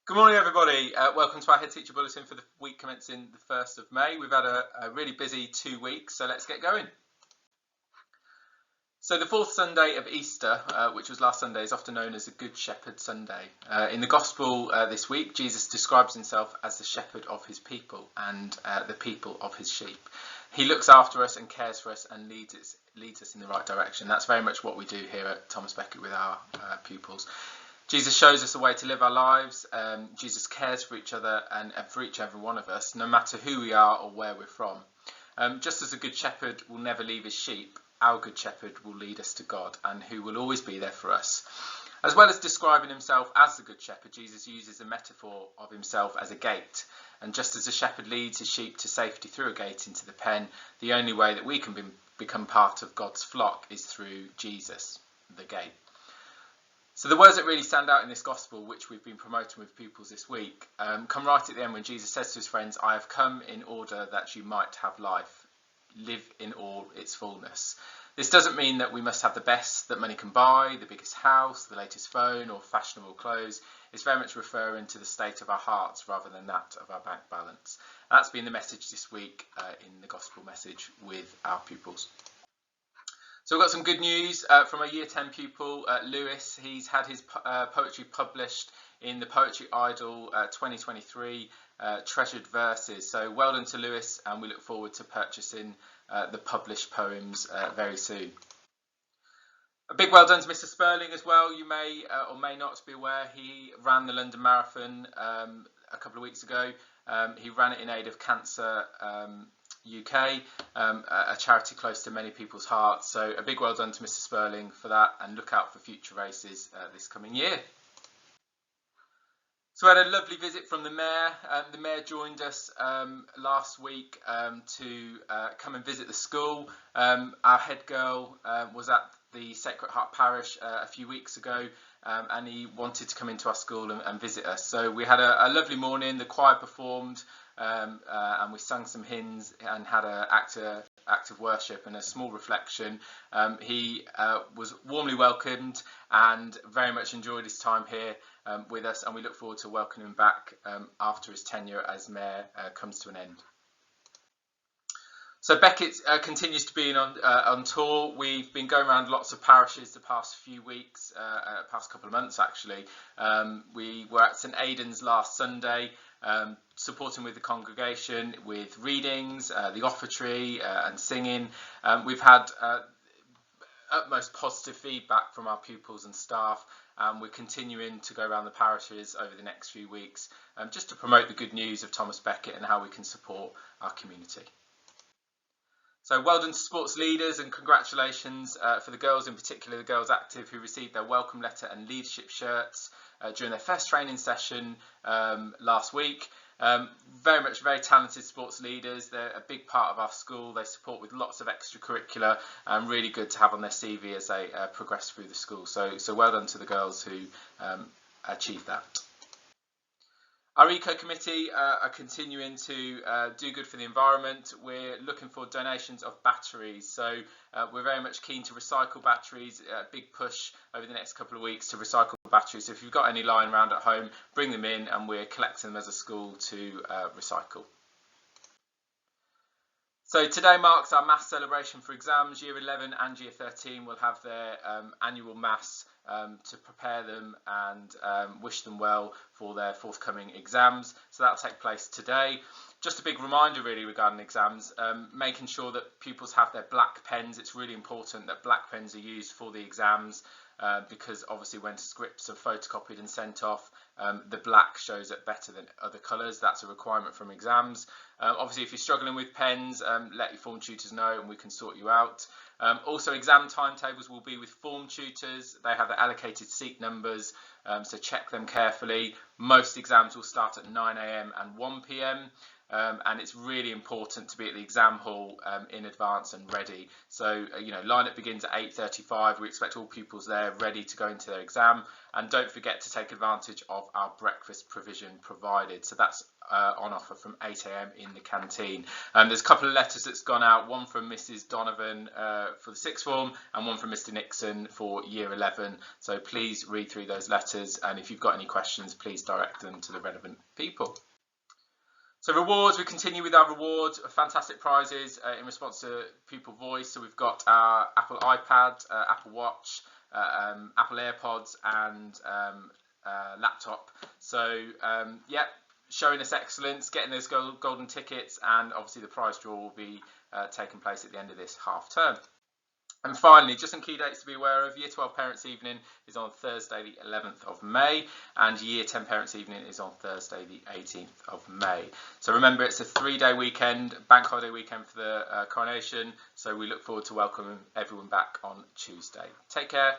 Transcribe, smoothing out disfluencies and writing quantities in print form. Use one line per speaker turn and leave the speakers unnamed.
Good morning, everybody. Welcome to our Headteacher Bulletin for the week commencing the 1st of May. We've had a really busy 2 weeks, so let's get going. So the fourth Sunday of Easter, which was last Sunday, is often known as the Good Shepherd Sunday. In the Gospel this week, Jesus describes himself as the shepherd of his people and the people of his sheep. He looks after us and cares for us and leads us in the right direction. That's very much what we do here at Thomas Becket with our pupils. Jesus shows us a way to live our lives. Jesus cares for each other and for each and every one of us, no matter who we are or where we're from. Just as a good shepherd will never leave his sheep, our good shepherd will lead us to God and who will always be there for us. As well as describing himself as the good shepherd, Jesus uses a metaphor of himself as a gate. And just as a shepherd leads his sheep to safety through a gate into the pen, the only way that we can become part of God's flock is through Jesus, the gate. So the words that really stand out in this gospel, which we've been promoting with pupils this week, come right at the end when Jesus says to his friends, "I have come in order that you might have life, live in all its fullness." This doesn't mean that we must have the best that money can buy, the biggest house, the latest phone or fashionable clothes. It's very much referring to the state of our hearts rather than that of our bank balance. That's been the message this week in the gospel message with our pupils. So we've got some good news from a Year 10 pupil, Lewis. He's had his poetry published in the Poetry Idol 2023 Treasured Verses. So well done to Lewis, and we look forward to purchasing the published poems very soon. A big well done to Mr Spurling as well. You may or may not be aware he ran the London Marathon a couple of weeks ago. He ran it in aid of Cancer UK, a charity close to many people's hearts. So a big well done to Mr Spurling for that, and look out for future races this coming year. So we had a lovely visit from the Mayor. The Mayor joined us last week to come and visit the school. Our head girl was at the Sacred Heart Parish a few weeks ago, and he wanted to come into our school and visit us. So we had a lovely morning. The choir performed, and we sang some hymns and had an act of worship and a small reflection. He was warmly welcomed and very much enjoyed his time here with us, and we look forward to welcoming him back after his tenure as Mayor comes to an end. So Becket continues to be on tour. We've been going around lots of parishes the past few weeks, past couple of months actually. We were at St Aidan's last Sunday, supporting with the congregation with readings, the offertory and singing. We've had utmost positive feedback from our pupils and staff, and we're continuing to go around the parishes over the next few weeks just to promote the good news of Thomas Becket and how we can support our community. So well done to sports leaders, and congratulations for the girls, in particular the Girls Active, who received their welcome letter and leadership shirts during their first training session last week. Very talented sports leaders. They're a big part of our school. They support with lots of extracurricular, and really good to have on their CV as they progress through the school. So well done to the girls who achieved that. Our Eco Committee are continuing to do good for the environment. We're looking for donations of batteries. So we're very much keen to recycle batteries. A big push over the next couple of weeks to recycle batteries. So if you've got any lying around at home, bring them in, and we're collecting them as a school to recycle. So today marks our maths celebration for exams. Year 11 and Year 13 will have their annual maths to prepare them and wish them well for their forthcoming exams. So that'll take place today. Just a big reminder really regarding exams, making sure that pupils have their black pens. It's really important that black pens are used for the exams, because obviously when scripts are photocopied and sent off, the black shows up better than other colours. That's a requirement from exams. Obviously if you're struggling with pens, let your form tutors know and we can sort you out. Also exam timetables will be with form tutors. They have the allocated seat numbers, so check them carefully. Most exams will start at 9 AM and 1 PM. And it's really important to be at the exam hall in advance and ready. So lineup begins at 8:35. We expect all pupils there ready to go into their exam, and don't forget to take advantage of our breakfast provision provided. So that's on offer from 8 AM in the canteen. There's a couple of letters that's gone out, one from Mrs Donovan for the sixth form and one from Mr Nixon for year 11. So please read through those letters, and if you've got any questions, please direct them to the relevant people. So rewards, we continue with our rewards, fantastic prizes in response to pupil voice. So we've got our Apple iPad, Apple Watch, Apple AirPods and laptop. So yeah, showing us excellence, getting those golden tickets, and obviously the prize draw will be taking place at the end of this half term. And finally, just some key dates to be aware of. Year 12 Parents' Evening is on Thursday the 11th of May, and Year 10 Parents' Evening is on Thursday the 18th of May. So remember, it's a 3-day weekend, bank holiday weekend for the coronation, so we look forward to welcoming everyone back on Tuesday. Take care.